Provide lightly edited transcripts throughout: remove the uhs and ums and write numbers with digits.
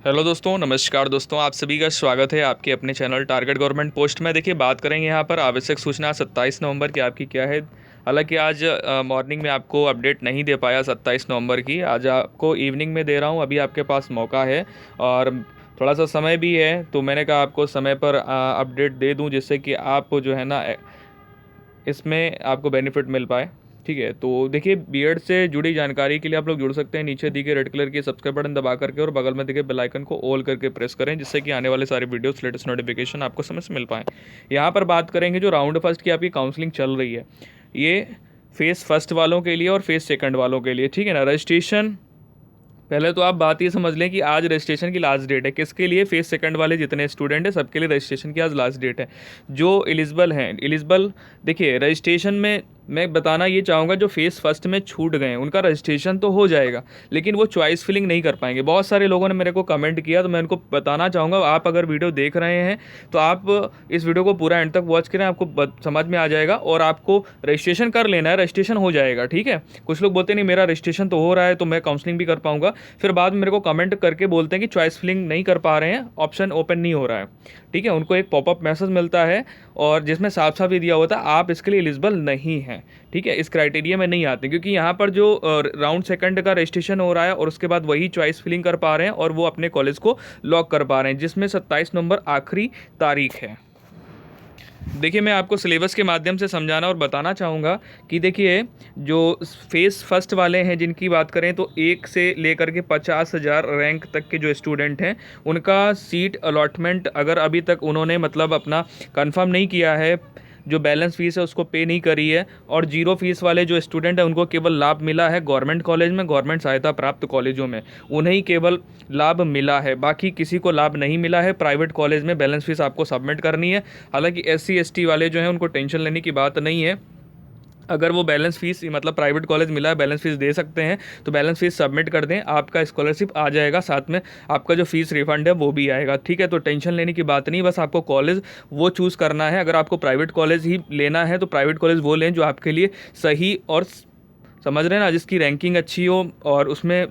Hello दोस्तों, नमस्कार दोस्तों। आप सभी का स्वागत है आपके अपने चैनल टारगेट गवर्नमेंट पोस्ट में। देखिए, बात करेंगे यहाँ पर आवश्यक सूचना 27 नवंबर की आपकी क्या है। हालांकि आज मॉर्निंग में आपको अपडेट नहीं दे पाया 27 नवंबर की। आज आपको इवनिंग में दे रहा हूँ। अभी आपके पास मौका है और थोड़ा सा समय भी है, तो मैंने कहा आपको समय पर अपडेट दे दूँ, जिससे कि आप जो है ना इसमें आपको बेनिफिट मिल पाए। ठीक है, तो देखिए, बीएड से जुड़ी जानकारी के लिए आप लोग जुड़ सकते हैं। नीचे दिखे रेड कलर की सब्सक्राइब बटन दबा करके और बगल में दिखे बेल आइकन को ऑल करके प्रेस करें, जिससे कि आने वाले सारे वीडियोस लेटेस्ट नोटिफिकेशन आपको समय से मिल पाए। यहाँ पर बात करेंगे जो राउंड फर्स्ट की आपकी काउंसलिंग चल रही है, ये फेज़ फर्स्ट वालों के लिए और फेज़ सेकंड वालों के लिए। ठीक है ना। रजिस्ट्रेशन, पहले तो आप बात ये समझ लें कि आज रजिस्ट्रेशन की लास्ट डेट है। किसके लिए? फेज़ सेकंड वाले जितने स्टूडेंट हैं सबके लिए रजिस्ट्रेशन की आज लास्ट डेट है। जो एलिजिबल हैं, एलिजिबल देखिए, रजिस्ट्रेशन में मैं बताना ये चाहूँगा, जो फेज़ फर्स्ट में छूट गए हैं उनका रजिस्ट्रेशन तो हो जाएगा, लेकिन वो चॉइस फिलिंग नहीं कर पाएंगे। बहुत सारे लोगों ने मेरे को कमेंट किया, तो मैं उनको बताना चाहूँगा, आप अगर वीडियो देख रहे हैं तो आप इस वीडियो को पूरा एंड तक वॉच करें, आपको समझ में आ जाएगा और आपको रजिस्ट्रेशन कर लेना है। रजिस्ट्रेशन हो जाएगा, ठीक है। कुछ लोग बोलते नहीं मेरा रजिस्ट्रेशन तो हो रहा है तो मैं काउंसलिंग भी कर पाऊँगा, फिर बाद में मेरे को कमेंट करके बोलते हैं कि चॉइस फिलिंग नहीं कर पा रहे हैं, ऑप्शन ओपन नहीं हो रहा है। ठीक है, उनको एक पॉपअप मैसेज मिलता है और जिसमें साफ साफ ये दिया होता है आप इसके लिए एलिजिबल नहीं हैं। ठीक है, इस क्राइटेरिया में नहीं आते, क्योंकि यहाँ पर जो राउंड सेकंड का रजिस्ट्रेशन हो रहा है और उसके बाद वही चॉइस फिलिंग कर पा रहे हैं और वो अपने कॉलेज को लॉक कर पा रहे हैं, जिसमें 27 नवंबर आखिरी तारीख है। देखिए, मैं आपको सिलेबस के माध्यम से समझाना और बताना चाहूँगा कि देखिए, जो फेज़ फर्स्ट वाले हैं जिनकी बात करें तो 1 से लेकर के 50,000 रैंक तक के जो स्टूडेंट हैं, उनका सीट अलॉटमेंट अगर अभी तक उन्होंने मतलब अपना कंफर्म नहीं किया है, जो बैलेंस फ़ीस है उसको पे नहीं करी है, और जीरो फीस वाले जो स्टूडेंट हैं उनको केवल लाभ मिला है गवर्नमेंट कॉलेज में, गवर्नमेंट सहायता प्राप्त कॉलेजों में, उन्हें केवल लाभ मिला है, बाकी किसी को लाभ नहीं मिला है। प्राइवेट कॉलेज में बैलेंस फ़ीस आपको सबमिट करनी है। हालांकि SC ST वाले जो हैं उनको टेंशन लेने की बात नहीं है। अगर वो बैलेंस फ़ीस मतलब प्राइवेट कॉलेज मिला है, बैलेंस फ़ीस दे सकते हैं, तो बैलेंस फ़ीस सबमिट कर दें, आपका स्कॉलरशिप आ जाएगा, साथ में आपका जो फ़ीस रिफ़ंड है वो भी आएगा। ठीक है, तो टेंशन लेने की बात नहीं, बस आपको कॉलेज वो चूज़ करना है। अगर आपको प्राइवेट कॉलेज ही लेना है तो प्राइवेट कॉलेज वो लें जो आपके लिए सही और समझ रहे हैं ना, जिसकी रैंकिंग अच्छी हो और उसमें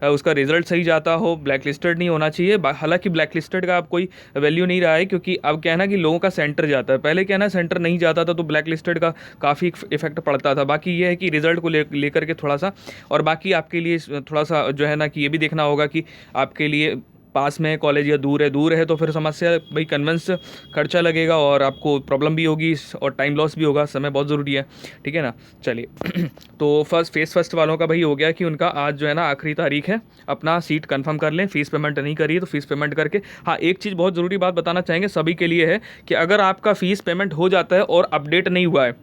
उसका रिजल्ट सही जाता हो, ब्लैक लिस्टेड नहीं होना चाहिए। हालांकि ब्लैक लिस्टेड का अब कोई वैल्यू नहीं रहा है, क्योंकि अब क्या है ना कि लोगों का सेंटर जाता है। पहले क्या है ना, सेंटर नहीं जाता था तो ब्लैक लिस्टेड का काफ़ी इफेक्ट पड़ता था। बाकी ये है कि रिजल्ट को लेकर के थोड़ा सा, और बाकी आपके लिए थोड़ा सा जो है ना कि ये भी देखना होगा कि आपके लिए पास में है कॉलेज या दूर है तो फिर समस्या भाई, कन्वेंस खर्चा लगेगा और आपको प्रॉब्लम भी होगी और टाइम लॉस भी होगा। समय बहुत ज़रूरी है, ठीक है ना। चलिए तो फेज़ फर्स्ट वालों का भाई हो गया कि उनका आज जो है ना आखिरी तारीख है, अपना सीट कंफर्म कर लें। फ़ीस पेमेंट नहीं करिए तो फ़ीस पेमेंट करके, हाँ, एक चीज़ बहुत ज़रूरी बात बताना चाहेंगे सभी के लिए है कि अगर आपका फ़ीस पेमेंट हो जाता है और अपडेट नहीं हुआ है,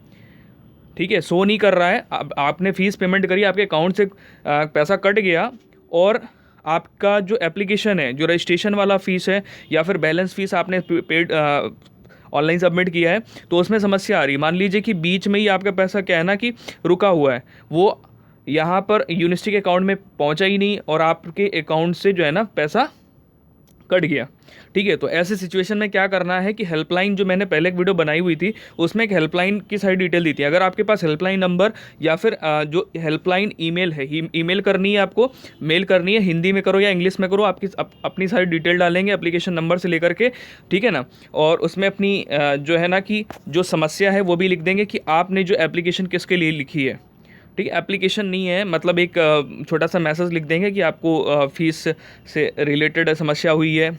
ठीक है, शो नहीं कर रहा है, आपने फ़ीस पेमेंट करी, आपके अकाउंट से पैसा कट गया और आपका जो एप्लीकेशन है, जो रजिस्ट्रेशन वाला फ़ीस है या फिर बैलेंस फ़ीस आपने पेड ऑनलाइन सबमिट किया है, तो उसमें समस्या आ रही है। मान लीजिए कि बीच में ही आपका पैसा क्या है ना कि रुका हुआ है, वो यहाँ पर यूनिवर्सिटी के अकाउंट में पहुँचा ही नहीं और आपके अकाउंट से जो है ना पैसा कट गया। ठीक है, तो ऐसे सिचुएशन में क्या करना है कि हेल्पलाइन, जो मैंने पहले एक वीडियो बनाई हुई थी उसमें एक हेल्पलाइन की सारी डिटेल दी थी। अगर आपके पास हेल्पलाइन नंबर या फिर जो हेल्पलाइन ईमेल है, ईमेल करनी है आपको, मेल करनी है, हिंदी में करो या इंग्लिश में करो, आपकी अपनी सारी डिटेल डालेंगे एप्लीकेशन नंबर से लेकर के, ठीक है ना। और उसमें अपनी जो है ना कि जो समस्या है वो भी लिख देंगे कि आपने जो एप्लीकेशन किसके लिए लिखी है। ठीक है, एप्लीकेशन नहीं है, मतलब एक छोटा सा मैसेज लिख देंगे कि आपको फ़ीस से रिलेटेड समस्या हुई है।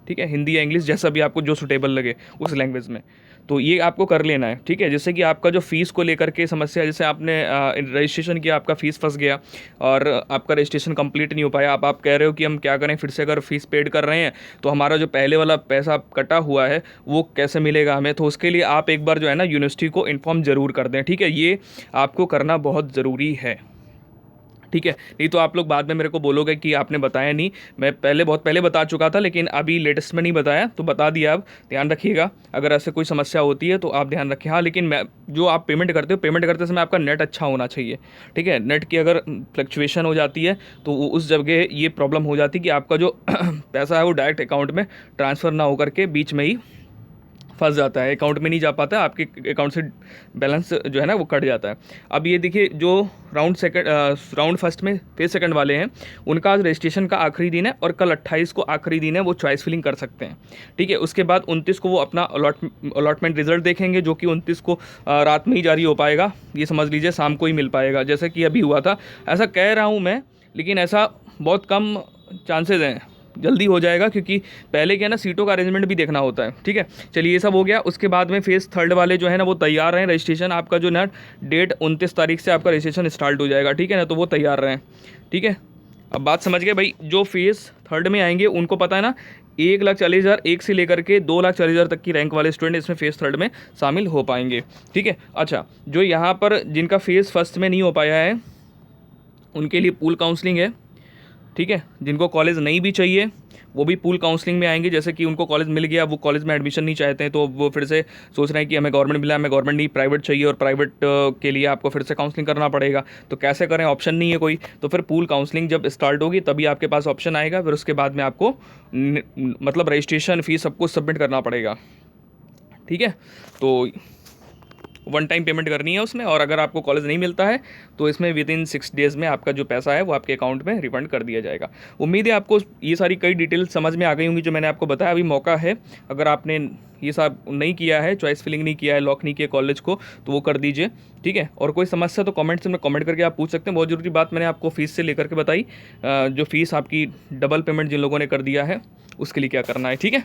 ठीक है, हिंदी या इंग्लिश जैसा भी आपको जो सूटेबल लगे उस लैंग्वेज में, तो ये आपको कर लेना है। ठीक है, जैसे कि आपका जो फ़ीस को लेकर के समस्या, जैसे आपने रजिस्ट्रेशन किया, आपका फ़ीस फंस गया और आपका रजिस्ट्रेशन कंप्लीट नहीं हो पाया। आप कह रहे हो कि हम क्या करें, फिर से अगर फ़ीस पेड कर रहे हैं तो हमारा जो पहले वाला पैसा कटा हुआ है वो कैसे मिलेगा हमें, तो उसके लिए आप एक बार जो है ना यूनिवर्सिटी को इन्फॉर्म ज़रूर कर दें। ठीक है, ये आपको करना बहुत ज़रूरी है। ठीक है, नहीं तो आप लोग बाद में मेरे को बोलोगे कि आपने बताया नहीं। मैं बहुत पहले बता चुका था, लेकिन अभी लेटेस्ट में नहीं बताया, तो बता दिया। अब ध्यान रखिएगा, अगर ऐसे कोई समस्या होती है तो आप ध्यान रखें। हाँ, लेकिन मैं जो आप पेमेंट करते हो, पेमेंट करते समय आपका नेट अच्छा होना चाहिए। ठीक है, नेट की अगर फ्लक्चुएशन हो जाती है तो उस जगह ये प्रॉब्लम हो जाती है कि आपका जो पैसा है वो डायरेक्ट अकाउंट में ट्रांसफ़र ना होकर के बीच में ही फंस जाता है, अकाउंट में नहीं जा पाता, आपके अकाउंट से बैलेंस जो है ना वो कट जाता है। अब ये देखिए जो राउंड फर्स्ट में फेज सेकंड वाले हैं उनका आज रजिस्ट्रेशन का आखिरी दिन है और कल 28 को आखिरी दिन है, वो चॉइस फिलिंग कर सकते हैं। ठीक है, उसके बाद 29 को वो अपना अलॉटमेंट रिजल्ट देखेंगे, जो कि 29 को रात में ही जारी हो पाएगा, ये समझ लीजिए शाम को ही मिल पाएगा, जैसे कि अभी हुआ था। ऐसा कह रहा हूँ मैं, लेकिन ऐसा बहुत कम चांसेस हैं, जल्दी हो जाएगा, क्योंकि पहले क्या है ना सीटों का अरेंजमेंट भी देखना होता है। ठीक है, चलिए ये सब हो गया। उसके बाद में फेज़ थर्ड वाले जो है ना वो तैयार रहें, रजिस्ट्रेशन आपका जो ना डेट 29 तारीख से आपका रजिस्ट्रेशन स्टार्ट हो जाएगा। ठीक है ना, तो वो तैयार रहें। ठीक है, अब बात समझ गए भाई। जो फेज़ थर्ड में आएंगे उनको पता है ना 1,40,000 एक से लेकर के 2,40,000 तक की रैंक वाले स्टूडेंट इसमें फेज़ थर्ड में शामिल हो पाएंगे। ठीक है, अच्छा जो यहाँ पर जिनका फेज़ फर्स्ट में नहीं हो पाया है उनके लिए पूल काउंसलिंग है। ठीक है, जिनको कॉलेज नहीं भी चाहिए वो भी पूल काउंसलिंग में आएंगे। जैसे कि उनको कॉलेज मिल गया, वो कॉलेज में एडमिशन नहीं चाहते हैं, तो वो फिर से सोच रहे हैं कि हमें गवर्नमेंट मिला, हमें गवर्नमेंट नहीं प्राइवेट चाहिए, और प्राइवेट के लिए आपको फिर से काउंसलिंग करना पड़ेगा। तो कैसे करें, ऑप्शन नहीं है कोई। तो फिर पूल काउंसलिंग जब स्टार्ट होगी तभी आपके पास ऑप्शन आएगा, फिर उसके बाद में आपको मतलब रजिस्ट्रेशन फीस सब कुछ सबमिट करना पड़ेगा। ठीक है, तो वन टाइम पेमेंट करनी है उसमें, और अगर आपको कॉलेज नहीं मिलता है तो इसमें विद इन 6 डेज़ में आपका जो पैसा है वो आपके अकाउंट में रिफंड कर दिया जाएगा। उम्मीद है आपको ये सारी कई डिटेल्स समझ में आ गई होंगी जो मैंने आपको बताया। अभी मौका है, अगर आपने ये सब नहीं किया है, चॉइस फिलिंग नहीं किया है, लॉक नहीं किया कॉलेज को, तो वो कर दीजिए। ठीक है, और कोई समस्या तो कमेंट्स में कमेंट करके आप पूछ सकते हैं। बहुत ज़रूरी बात मैंने आपको फ़ीस से लेकर के बताई, जो फ़ीस आपकी डबल पेमेंट जिन लोगों ने कर दिया है उसके लिए क्या करना है। ठीक है।